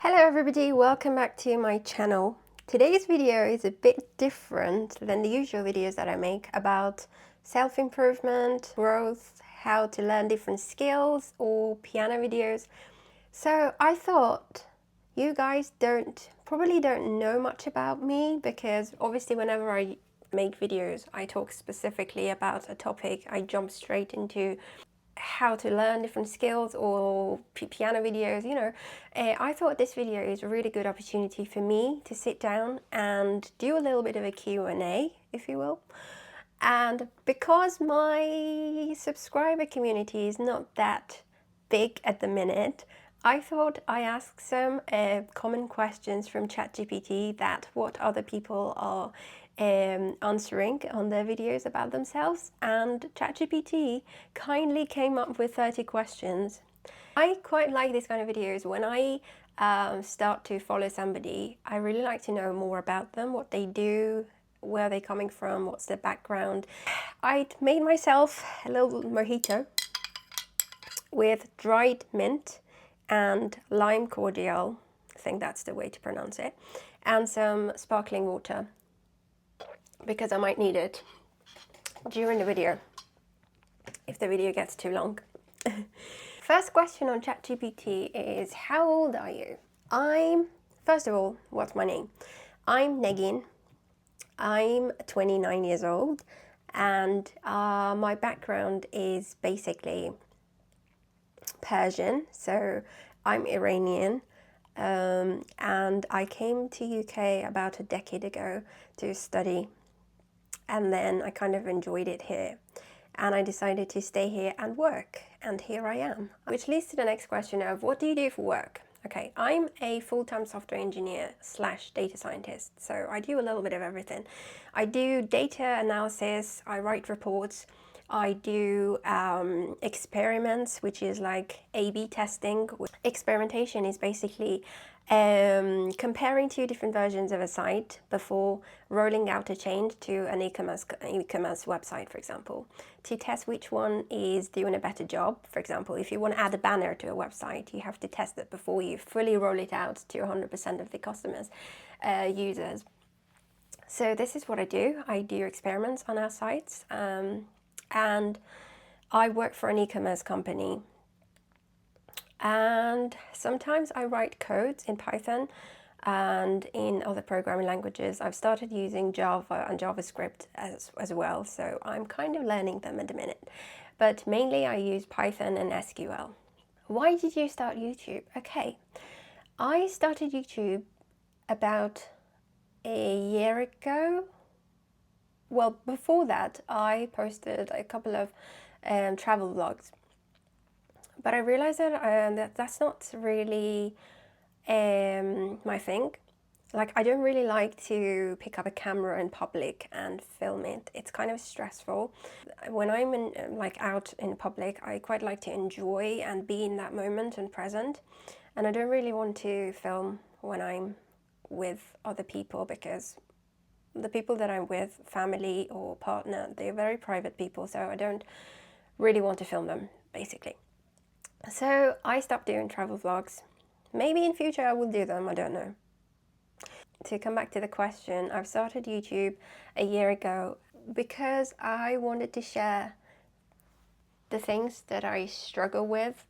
Hello everybody, welcome back to my channel. Today's video is a bit different than the usual videos that I make about self-improvement, growth, how to learn different skills or piano videos. So I thought you guys probably don't know much about me because obviously whenever I make videos I talk specifically about a topic. I jump straight into how to learn different skills or piano videos, I thought this video is a really good opportunity for me to sit down and do a little bit of a Q&A, if you will. And because my subscriber community is not that big at the minute, I thought I ask some common questions from ChatGPT that what other people are answering on their videos about themselves, and ChatGPT kindly came up with 30 questions. I quite like this kind of videos. When I start to follow somebody, I really like to know more about them, what they do, where they're coming from, what's their background. I made myself a little mojito with dried mint and lime cordial, I think that's the way to pronounce it, and some sparkling water, because I might need it during the video if the video gets too long. First question on ChatGPT is, how old are you? First of all, what's my name? I'm Negin. I'm 29 years old, and my background is basically Persian, so I'm Iranian, and I came to UK about a decade ago to study, and then I kind of enjoyed it here, and I decided to stay here and work, and here I am. Which leads to the next question of, what do you do for work? Okay, I'm a full-time software engineer / data scientist, so I do a little bit of everything. I do data analysis, I write reports, I do experiments, which is like A/B testing. Experimentation is basically comparing two different versions of a site before rolling out a change to an e-commerce website, for example, to test which one is doing a better job. For example, if you want to add a banner to a website, you have to test it before you fully roll it out to 100% of the customers, users. So this is what I do. I do experiments on our sites. And I work for an e-commerce company, and sometimes I write codes in Python and in other programming languages. I've started using Java and JavaScript as well, so I'm kind of learning them at the minute, but mainly I use Python and SQL. Why did you start YouTube? Okay, I started YouTube about a year ago. Well, before that, I posted a couple of travel vlogs, but I realized that that's not really my thing. Like, I don't really like to pick up a camera in public and film it. It's kind of stressful. When I'm out in public, I quite like to enjoy and be in that moment and present, and I don't really want to film when I'm with other people, because the people that I'm with, family or partner, they're very private people, so I don't really want to film them, basically. So I stopped doing travel vlogs. Maybe in future I will do them, I don't know. To come back to the question, I've started YouTube a year ago because I wanted to share the things that I struggle with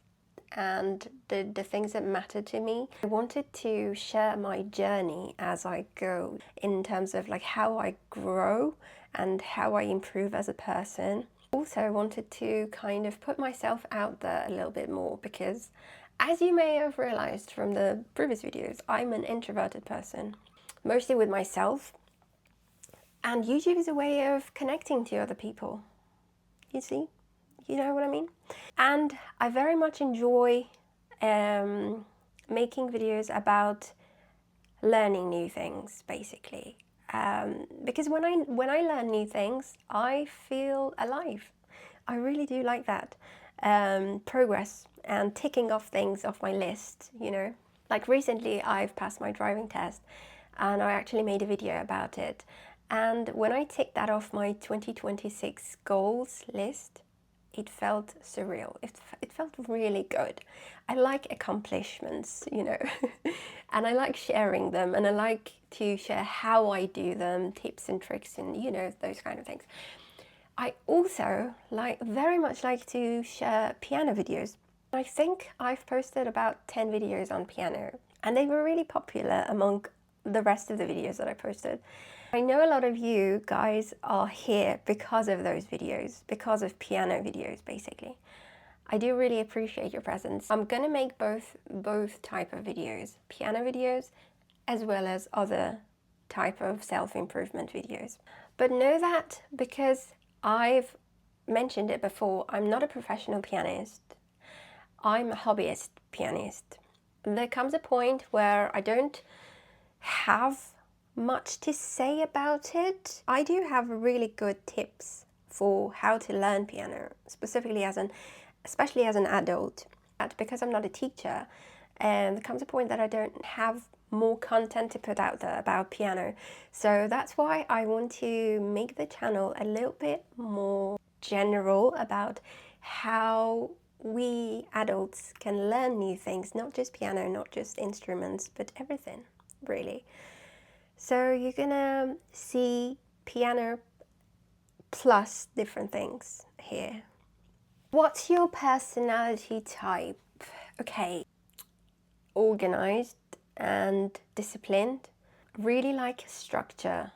and the things that matter to me. I wanted to share my journey as I go, in terms of like how I grow and how I improve as a person. Also, I wanted to kind of put myself out there a little bit more, because as you may have realized from the previous videos, I'm an introverted person, mostly with myself, and YouTube is a way of connecting to other people. You see? You know what I mean? And I very much enjoy making videos about learning new things, basically. Because when I learn new things, I feel alive. I really do like that. Progress and ticking off things off my list, Like recently I've passed my driving test, and I actually made a video about it. And when I tick that off my 2026 goals list, it felt surreal. It felt really good. I like accomplishments, you know, and I like sharing them, and I like to share how I do them, tips and tricks, and you know, those kind of things. I also very much like to share piano videos. I think I've posted about 10 videos on piano, and they were really popular among the rest of the videos that I posted. I know a lot of you guys are here because of those videos, because of piano videos, basically. I do really appreciate your presence. I'm gonna make both type of videos, piano videos, as well as other type of self-improvement videos. But know that because I've mentioned it before, I'm not a professional pianist. I'm a hobbyist pianist. There comes a point where I don't have much to say about it. I do have really good tips for how to learn piano, especially as an adult. But because I'm not a teacher, and there comes a point that I don't have more content to put out there about piano. So that's why I want to make the channel a little bit more general about how we adults can learn new things, not just piano, not just instruments, but everything, really. So you're gonna see piano plus different things here. What's your personality type? Okay, organized and disciplined. Really like structure.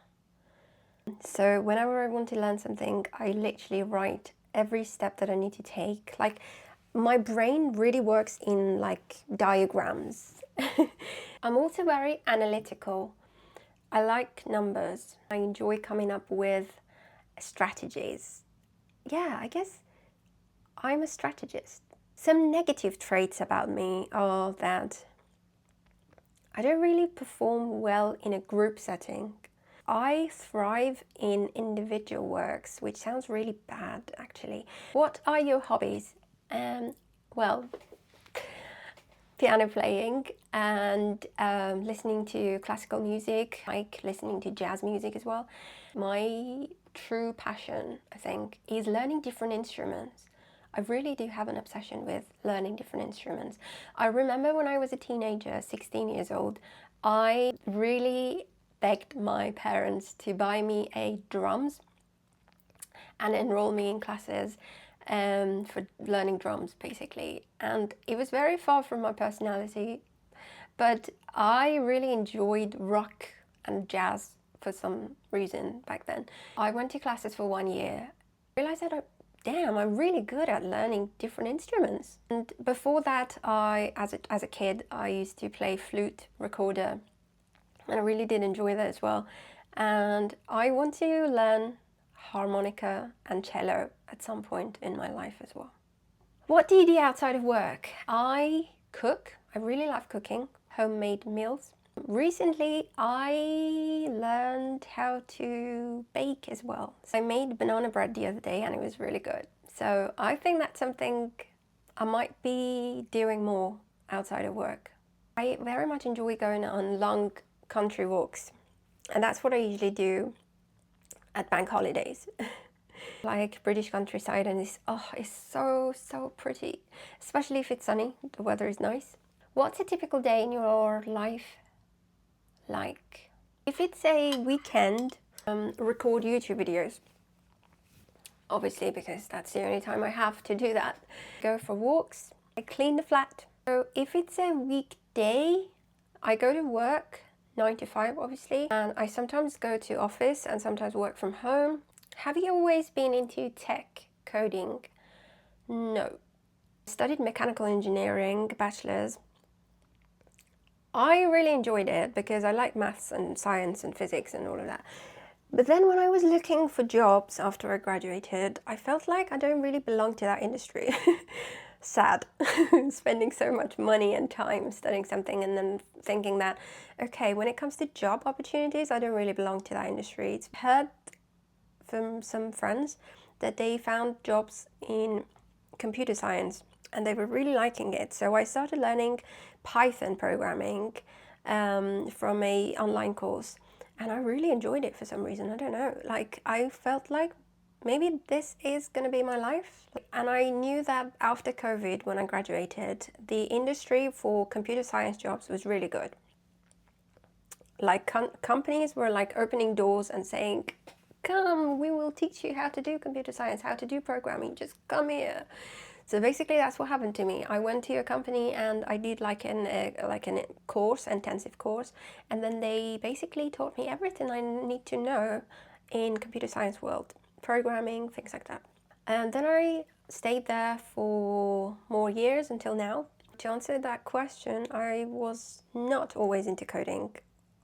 So whenever I want to learn something, I literally write every step that I need to take. Like, my brain really works in like diagrams. I'm also very analytical. I like numbers. I enjoy coming up with strategies. Yeah, I guess I'm a strategist. Some negative traits about me are that I don't really perform well in a group setting. I thrive in individual works, which sounds really bad actually. What are your hobbies? Well, piano playing and listening to classical music, like listening to jazz music as well. My true passion, I think, is learning different instruments. I really do have an obsession with learning different instruments. I remember when I was a teenager, 16 years old, I really begged my parents to buy me a drums and enroll me in classes for learning drums, basically. And it was very far from my personality, but I really enjoyed rock and jazz for some reason back then. I went to classes for 1 year. I realized that damn, I'm really good at learning different instruments. And before that, as a kid, I used to play flute, recorder, and I really did enjoy that as well. And I want to learn harmonica and cello at some point in my life as well. What do you do outside of work? I cook. I really love cooking, homemade meals. Recently, I learned how to bake as well. So I made banana bread the other day and it was really good. So I think that's something I might be doing more outside of work. I very much enjoy going on long country walks, and that's what I usually do at bank holidays. Like British countryside, and it's so pretty, especially if it's sunny, the weather is nice. What's a typical day in your life like? If it's a weekend, record YouTube videos, obviously, because that's the only time I have to do that. Go for walks, I clean the flat. So if it's a weekday, I go to work 9 to 5, obviously, and I sometimes go to office and sometimes work from home. Have you always been into tech, coding? No. I studied mechanical engineering, bachelor's. I really enjoyed it because I like maths and science and physics and all of that. But then when I was looking for jobs after I graduated, I felt like I don't really belong to that industry. Sad. Spending so much money and time studying something and then thinking that, okay, when it comes to job opportunities, I don't really belong to that industry. It's heard from some friends that they found jobs in computer science and they were really liking it. So I started learning Python programming from a online course, and I really enjoyed it for some reason. I don't know, like I felt like maybe this is going to be my life. And I knew that after COVID, when I graduated, the industry for computer science jobs was really good. Like companies were like opening doors and saying, come, we will teach you how to do computer science, how to do programming, just come here. So basically that's what happened to me. I went to a company and I did like an course, intensive course, and then they basically taught me everything I need to know in computer science world, programming, things like that. And then I stayed there for more years until now. To answer that question, I was not always into coding.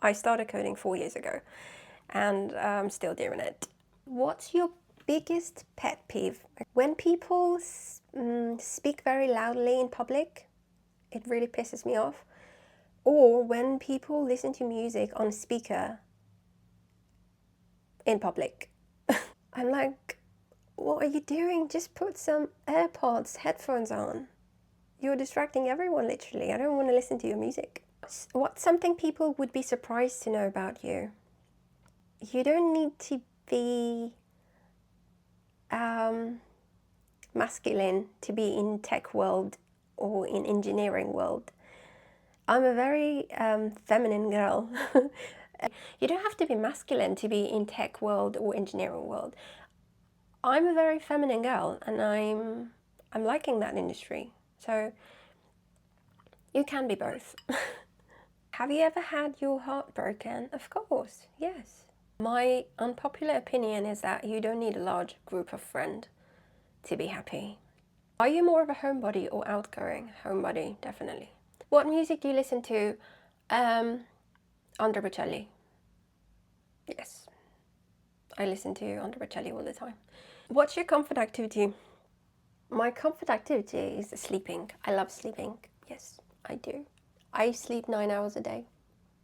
I started coding 4 years ago and I'm still doing it. What's your biggest pet peeve? When people speak very loudly in public, it really pisses me off. Or when people listen to music on a speaker in public. I'm like, what are you doing? Just put some AirPods, headphones on. You're distracting everyone, literally. I don't want to listen to your music. What's something people would be surprised to know about you? You don't need to be masculine to be in tech world or in engineering world. I'm a very feminine girl. You don't have to be masculine to be in tech world or engineering world. I'm a very feminine girl and I'm liking that industry. So you can be both. Have you ever had your heart broken? Of course, yes. My unpopular opinion is that you don't need a large group of friends to be happy. Are you more of a homebody or outgoing? Homebody, definitely. What music do you listen to? Andrea Bocelli. Yes, I listen to Andrea Bocelli all the time. What's your comfort activity? My comfort activity is sleeping. I love sleeping. Yes, I do. I sleep 9 hours a day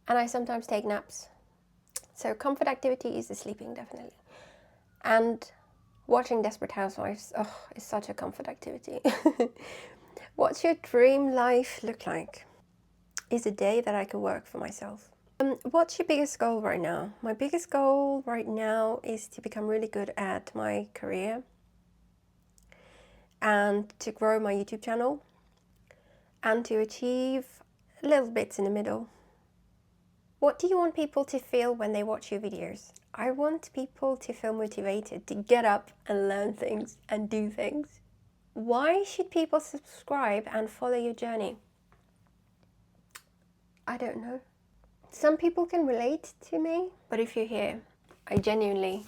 and I sometimes take naps. So comfort activity is the sleeping, definitely. And watching Desperate Housewives, oh, it's such a comfort activity. What's your dream life look like? Is a day that I could work for myself. What's your biggest goal right now? My biggest goal right now is to become really good at my career and to grow my YouTube channel and to achieve little bits in the middle. What do you want people to feel when they watch your videos? I want people to feel motivated to get up and learn things and do things. Why should people subscribe and follow your journey? I don't know. Some people can relate to me, but if you're here, I genuinely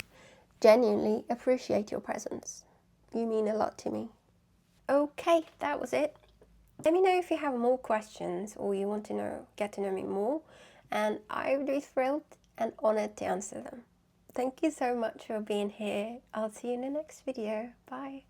appreciate your presence. You mean a lot to me. Okay, that was it. Let me know if you have more questions or you want to get to know me more, and I would be thrilled and honored to answer them. Thank you so much for being here. I'll see you in the next video. Bye.